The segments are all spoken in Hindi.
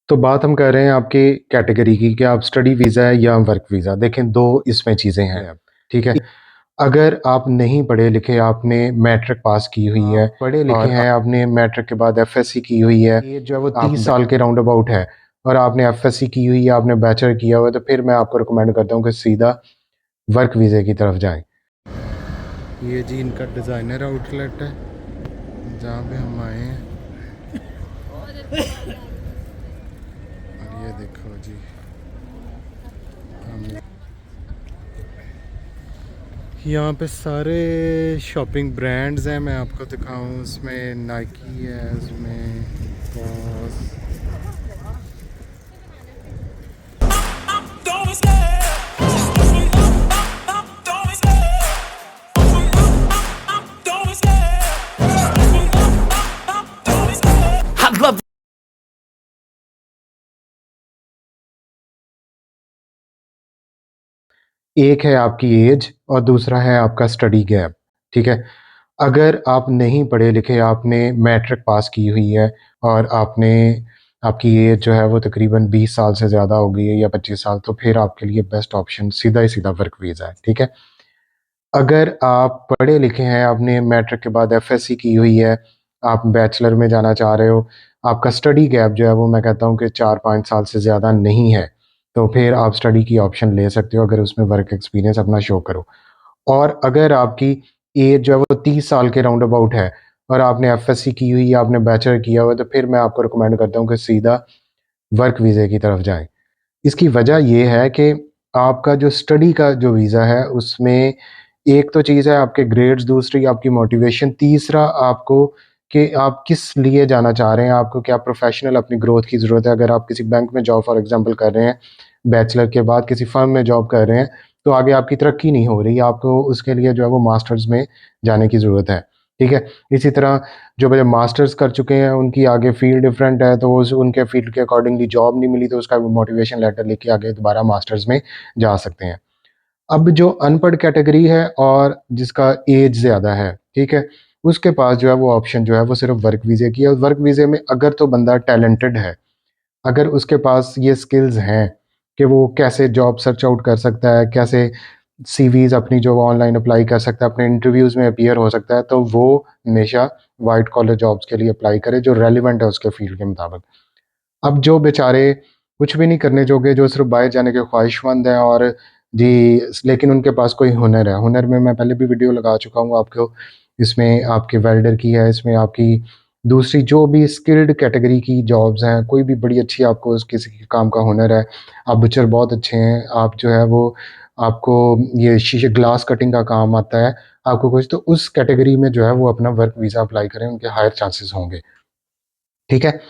तो बात हम कर रहे हैं आपके कैटेगरी की कि आप स्टडी वीज़ा है या वर्क वीज़ा। देखें 2 इसमें चीज़ें हैं, ठीक है? अगर आप नहीं पढ़े लिखे, आपने मैट्रिक पास की हुई है, पढ़े लिखे और हैं, आपने मैट्रिक के बाद एफएससी की हुई है, ये जो है वो 30 साल के राउंड अबाउट है और आपने एफएससी की हुई है, आपने बैचलर किया हुआ है, तो फिर मैं आपको रिकमेंड करता हूँ कि सीधा वर्क वीज़े की तरफ जाएँ। ये जी इनका डिज़ाइनर आउटलेट है, जहाँ पे हम आए हैं। और ये देखो जी, हम यहाँ पे सारे शॉपिंग ब्रांड्स हैं। मैं आपको दिखाऊं, उसमें नाइकी है, उसमें बॉस, I love एक है आपकी एज और दूसरा है आपका स्टडी गैप, ठीक है? अगर आप नहीं पढ़े लिखे, आपने मैट्रिक पास की हुई है और आपकी एज जो है वो तकरीबन 20 साल से ज़्यादा हो गई है या 25 साल, तो फिर आपके लिए बेस्ट ऑप्शन सीधा ही सीधा वर्क वीज़ा है, ठीक है? अगर आप पढ़े लिखे हैं, आपने मैट्रिक के बाद एफएससी की हुई है, आप बैचलर में जाना चाह रहे हो, आपका स्टडी गैप जो है वो मैं कहता हूँ कि 4-5 साल से ज़्यादा नहीं है, तो फिर आप स्टडी की ऑप्शन ले सकते हो अगर उसमें वर्क एक्सपीरियंस अपना शो करो। और अगर आपकी एज जो है वो 30 साल के राउंड अबाउट है और आपने एफएससी की हुई है, आपने बैचलर किया हुआ है, तो फिर मैं आपको रिकमेंड करता हूँ कि सीधा वर्क वीज़े की तरफ जाएँ। इसकी वजह ये है कि आपका जो स्टडी का जो वीज़ा है, उसमें एक तो चीज़ है आपके ग्रेड्स, दूसरी आपकी मोटिवेशन, तीसरा आपको कि आप किस लिए जाना चाह रहे हैं, आपको क्या प्रोफ़ेशनल अपनी ग्रोथ की ज़रूरत है। अगर आप किसी बैंक में जॉब फॉर एग्ज़ाम्पल कर रहे हैं, बैचलर के बाद किसी फ़र्म में जॉब कर रहे हैं, तो आगे आपकी तरक्की नहीं हो रही, आपको उसके लिए जो है वो मास्टर्स में जाने की ज़रूरत है, ठीक है? इसी तरह जो बच्चे मास्टर्स कर चुके हैं, उनकी आगे फ़ील्ड डिफरेंट है, तो उस उनके फ़ील्ड के अकॉर्डिंगली जॉब नहीं मिली, तो उसका मोटिवेशन लेटर लेके आगे दोबारा मास्टर्स में जा सकते हैं। अब जो अनपढ़ कैटेगरी है और जिसका एज ज़्यादा है, ठीक है? उसके पास जो है वो ऑप्शन जो है वो सिर्फ़ वर्क वीज़े की है, और वर्क वीज़े में अगर तो बंदा टैलेंटेड है, अगर उसके पास ये स्किल्स हैं कि वो कैसे जॉब सर्च आउट कर सकता है, कैसे सीवीज़ अपनी जो ऑनलाइन अप्लाई कर सकता है, अपने इंटरव्यूज़ में अपीयर हो सकता है, तो वो हमेशा व्हाइट कॉलर जॉब्स के लिए अप्लाई करे जो रेलेवेंट है उसके फ़ील्ड के मुताबिक। अब जो बेचारे कुछ भी नहीं करने जोगे, जो सिर्फ़ बाहर जाने के ख्वाहिशमंद हैं और जी लेकिन उनके पास कोई हुनर है। हुनर में मैं पहले भी वीडियो लगा चुका हूँ आपको, इसमें आपके वेल्डर की है, इसमें आपकी दूसरी जो भी स्किल्ड कैटेगरी की जॉब्स हैं, कोई भी बड़ी अच्छी आपको उस किसी के काम का हुनर है, आप बुचर बहुत अच्छे हैं, आप जो है वो आपको ये शीशे ग्लास कटिंग का काम आता है, आपको कुछ, तो उस कैटेगरी में जो है वो अपना वर्क वीज़ा अप्लाई करें, उनके हायर चांसेस होंगे, ठीक है?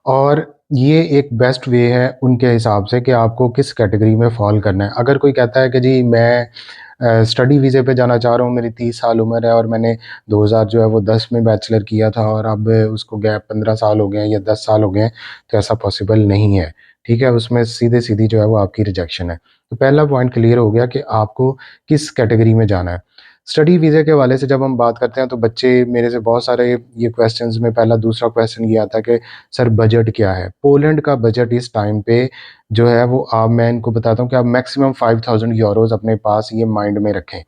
और ये एक बेस्ट वे है उनके हिसाब से कि आपको किस कैटेगरी में फ़ॉल करना है। अगर कोई कहता है कि जी मैं स्टडी वीज़े पे जाना चाह रहा हूँ, मेरी 30 साल उम्र है और मैंने 2000 जो है वो 10 में बैचलर किया था और अब उसको गैप 15 साल हो गए हैं या 10 साल हो गए हैं, तो ऐसा पॉसिबल नहीं है, ठीक है? उसमें सीधे-सीधी जो है वो आपकी रिजेक्शन है। तो पहला पॉइंट क्लियर हो गया कि आपको किस कैटेगरी में जाना है। स्टडी वीज़े के हवाले से जब हम बात करते हैं, तो बच्चे मेरे से बहुत सारे ये क्वेश्चंस में पहला दूसरा क्वेश्चन ये आता है कि सर बजट क्या है? पोलैंड का बजट इस टाइम पे जो है वो मैं इनको बताता हूँ कि आप मैक्सिमम 5000 यूरोज़ अपने पास ये माइंड में रखें।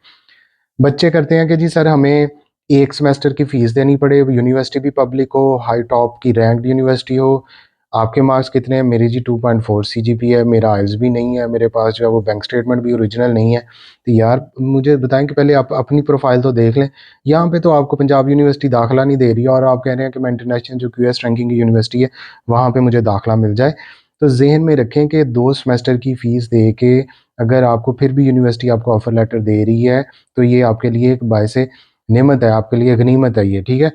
बच्चे करते हैं कि जी सर हमें 1 सेमेस्टर की फ़ीस देनी पड़े, यूनिवर्सिटी भी पब्लिक हो, हाई टॉप की रैंक्ड यूनिवर्सिटी हो, आपके मार्क्स कितने हैं? मेरी जी 2.4 सीजीपीए है, मेरा आइल्स भी नहीं है, मेरे पास जो है वो बैंक स्टेटमेंट भी ओरिजिनल नहीं है। तो यार मुझे बताएँ कि पहले आप अपनी प्रोफ़ाइल तो देख लें। यहाँ पे तो आपको पंजाब यूनिवर्सिटी दाखिला नहीं दे रही है और आप कह रहे हैं कि मैं इंटरनेशनल जो क्यूएस रैंकिंग की यूनिवर्सिटी है, वहाँ पे मुझे दाखिला मिल जाए। तो ज़हन में रखें कि 2 सेमेस्टर की फ़ीस दे के अगर आपको फिर भी यूनिवर्सिटी आपको ऑफ़र लेटर दे रही है, तो ये आपके लिए एक बाइसे नेमत है, आपके लिए गनीमत है ये, ठीक है?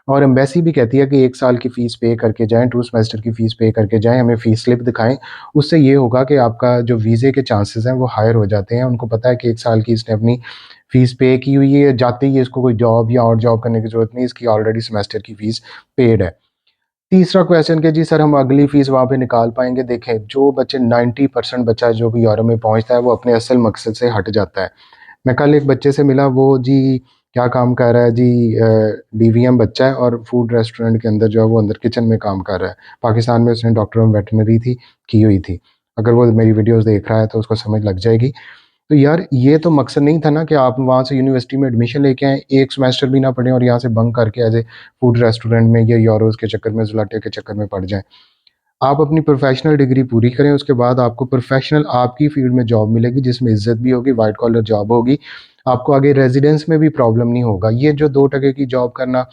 और एम्बेसी भी कहती है कि 1 साल की फ़ीस पे करके जाएँ, 2 सेमेस्टर की फ़ीस पे करके जाएँ, हमें फ़ीस स्लिप दिखाएँ। उससे ये होगा कि आपका जो वीज़े के चांसेज़ हैं वो हायर हो जाते हैं। उनको पता है कि 1 साल की इसने अपनी फ़ीस पे की हुई है, जाते ही इसको कोई जॉब या और जॉब करने की ज़रूरत नहीं, इसकी ऑलरेडी सेमेस्टर की फ़ीस पेड है। तीसरा क्वेश्चन कि जी सर हम अगली फ़ीस वहाँ पे निकाल पाएँगे? देखें, जो बच्चे 90% बच्चा जो भी यूरोप में पहुँचता है, वो अपने असल मकसद से हट जाता है। मैं कल एक बच्चे से मिला, वो जी क्या काम कर रहा है जी? डीवीएम बच्चा है और फूड रेस्टोरेंट के अंदर जो है वो अंदर किचन में काम कर रहा है। पाकिस्तान में उसने डॉक्टर ऑफ वेटनरी थी की हुई थी। अगर वो मेरी वीडियोस देख रहा है तो उसको समझ लग जाएगी। तो यार ये तो मकसद नहीं था ना कि आप वहाँ से यूनिवर्सिटी में एडमिशन लेके आए, एक सेमेस्टर भी ना पढ़ें और यहाँ से बंक करके एज ए फूड रेस्टोरेंट में या यूरोस के चक्कर में, ज़ुलाटे के चक्कर में पड़ जाएं। आप अपनी प्रोफेशनल डिग्री पूरी करें, उसके बाद आपको प्रोफेशनल आपकी फील्ड में जॉब मिलेगी जिसमें इज्जत भी होगी, वाइट कॉलर जॉब होगी। आपको आगे रेजिडेंस में भी प्रॉब्लम नहीं होगा। ये जो 2 टके की जॉब करना,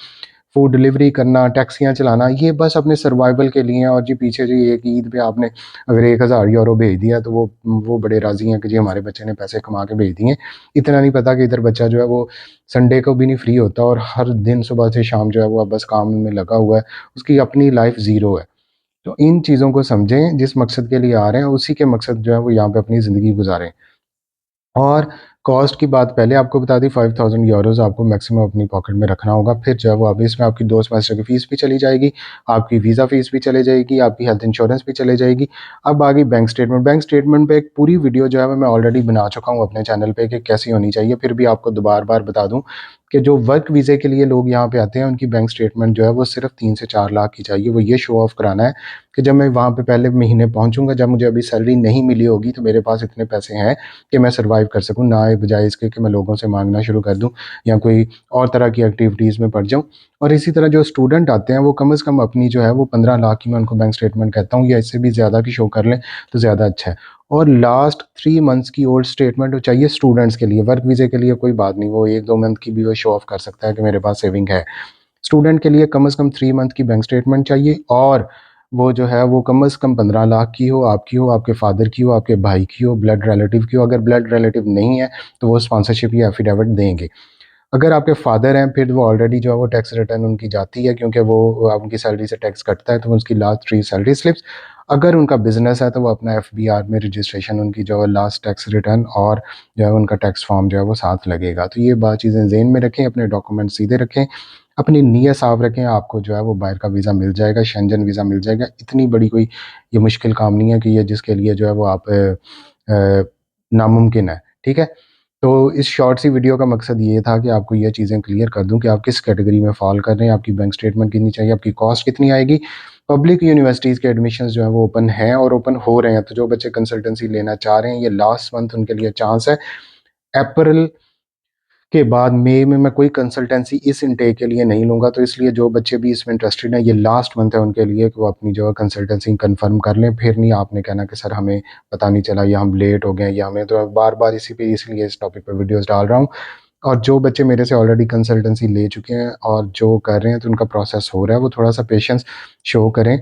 फूड डिलीवरी करना, टैक्सियाँ चलाना, ये बस अपने सर्वाइवल के लिए है। और जी पीछे जी एक ईद पे आपने अगर 1000 यूरो भेज दिया तो वो बड़े राजी हैं कि जी हमारे बच्चे ने पैसे कमा के भेज दिए। इतना नहीं पता कि इधर बच्चा जो है वो संडे को भी नहीं फ्री होता और हर दिन सुबह से शाम जो है वो अब बस काम में लगा हुआ है, उसकी अपनी लाइफ ज़ीरो है। तो इन चीज़ों को समझें, जिस मकसद के लिए आ रहे हैं उसी के मकसद जो है वो यहाँ पे अपनी ज़िंदगी गुजारें। और कॉस्ट की बात पहले आपको बता दी, 5000 यूरोज़ आपको मैक्सिमम अपनी पॉकेट में रखना होगा। फिर जो है वो अब इसमें आपकी 2 सेमेस्टर की फ़ीस भी चली जाएगी, आपकी वीज़ा फ़ीस भी चली जाएगी, आपकी हेल्थ इंश्योरेंस भी चली जाएगी। अब आ गई बैंक स्टेटमेंट। बैंक स्टेटमेंट पे एक पूरी वीडियो जो है वो मैं ऑलरेडी बना चुका हूँ अपने चैनल पे कि कैसी होनी चाहिए। फिर भी आपको दोबारा बता दूँ कि जो वर्क वीज़े के लिए लोग यहाँ पे आते हैं उनकी बैंक स्टेटमेंट जो है वो सिर्फ 3 से 4 लाख की चाहिए। वो ये शो ऑफ कराना है कि जब मैं वहाँ पे पहले महीने पहुँचूँगा, जब मुझे अभी सैलरी नहीं मिली होगी तो मेरे पास इतने पैसे हैं कि मैं सर्वाइव कर सकूँ, ना बजाय इसके कि मैं लोगों से मांगना शुरू कर दूँ या कोई और तरह की एक्टिविटीज़ में पड़ जाऊँ। और इसी तरह जो स्टूडेंट आते हैं वो कम से कम अपनी जो है वो 15 लाख की मैं उनको बैंक स्टेटमेंट कहता हूँ, या इससे भी ज़्यादा की शो कर लें तो ज़्यादा अच्छा है। और लास्ट 3 मंथ्स की ओल्ड स्टेटमेंट चाहिए स्टूडेंट्स के लिए। वर्क वीज़े के लिए कोई बात नहीं, वो 1-2 मंथ की भी वो शो ऑफ कर सकता है कि मेरे पास सेविंग है। स्टूडेंट के लिए कम से कम 3 मंथ की बैंक स्टेटमेंट चाहिए, और वो जो है वो कम से कम 15 लाख की हो, आपकी हो, आपके फादर की हो, आपके भाई की हो, ब्लड रिलेटिव की हो। अगर ब्लड रिलेटिव नहीं है तो वो स्पॉन्सरशिप या एफिडेविट देंगे। अगर आपके फादर हैं फिर वो ऑलरेडी जो है वो टैक्स रिटर्न उनकी जाती है, क्योंकि वो उनकी सैलरी से टैक्स कटता है, तो उसकी लास्ट 3 सैलरी स्लिप्स। अगर उनका बिजनेस है तो वो अपना एफबीआर में रजिस्ट्रेशन, उनकी जो है लास्ट टैक्स रिटर्न और जो है उनका टैक्स फॉर्म जो है वो साथ लगेगा। तो ये बात चीज़ें ज़हन में रखें, अपने डॉक्यूमेंट सीधे रखें, अपनी नीयत साफ रखें, आपको जो है वो बाहर का वीज़ा मिल जाएगा, शेंजन वीज़ा मिल जाएगा। इतनी बड़ी कोई ये मुश्किल काम नहीं है कि ये जिसके लिए जो है वो आप नामुमकिन है। ठीक है? तो इस शॉर्ट सी वीडियो का मकसद ये था कि आपको ये चीज़ें क्लियर कर दूं कि आप किस कैटेगरी में फ़ॉल कर रहे हैं, आपकी बैंक स्टेटमेंट कितनी चाहिए, आपकी कॉस्ट कितनी आएगी। पब्लिक यूनिवर्सिटीज़ के एडमिशन्स जो है वो ओपन हैं और ओपन हो रहे हैं, तो जो बच्चे कंसल्टेंसी लेना चाह रहे हैं ये लास्ट मंथ उनके लिए चांस है। अप्रैल के बाद मई में मैं कोई कंसल्टेंसी इस इनटेक के लिए नहीं लूँगा, तो इसलिए जो बच्चे भी इसमें इंटरेस्टेड हैं ये लास्ट मंथ है उनके लिए कि वो अपनी जो है कंसल्टेंसी कंफर्म कर लें। फिर नहीं आपने कहना कि सर हमें पता नहीं चला या हम लेट हो गए या हमें, तो बार बार इसलिए इस टॉपिक पर वीडियोज़ डाल रहा हूँ। और जो बच्चे मेरे से ऑलरेडी कंसल्टेंसी ले चुके हैं और जो कर रहे हैं तो उनका प्रोसेस हो रहा है, वो थोड़ा सा पेशेंस शो करें।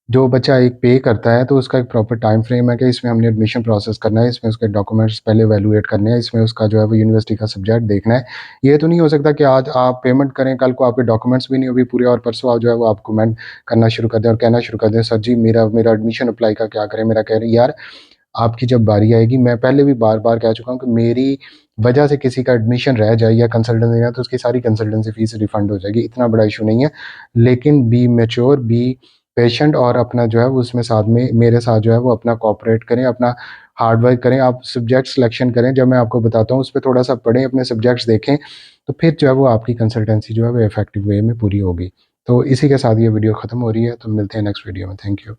जो बच्चा एक पे करता है तो उसका एक प्रॉपर टाइम फ्रेम है कि इसमें हमने एडमिशन प्रोसेस करना है, इसमें उसके डॉक्यूमेंट्स पहले वैल्यूएट करने हैं, इसमें उसका जो है वो यूनिवर्सिटी का सब्जेक्ट देखना है। ये तो नहीं हो सकता कि आज आप पेमेंट करें, कल को आपके डॉक्यूमेंट्स भी नहीं होगी पूरे और परसों आप जो है वो आप कमेंट करना शुरू कर दें और कहना शुरू कर दें सर जी मेरा मेरा एडमिशन अप्लाई का क्या करें। मेरा कह रहे यार आपकी जब बारी आएगी, मैं पहले भी बार-बार कह चुका हूँ कि मेरी वजह से किसी का एडमिशन रह जाए या कंसल्टेंसी है तो उसकी सारी कंसल्टेंसी फीस रिफंड हो जाएगी, इतना बड़ा इशू नहीं है। लेकिन बी मैच्योर, बी पेशेंट और अपना जो है वो उसमें साथ में मेरे साथ जो है वो अपना कोऑपरेट करें, अपना हार्ड वर्क करें। आप सब्जेक्ट सिलेक्शन करें, जब मैं आपको बताता हूँ उस पे थोड़ा-सा पढ़ें, अपने सब्जेक्ट्स देखें, तो फिर जो है वो आपकी कंसल्टेंसी जो है वो इफेक्टिव वे में पूरी होगी। तो इसी के साथ ये वीडियो ख़त्म हो रही है, तो मिलते हैं नेक्स्ट वीडियो में। Thank you.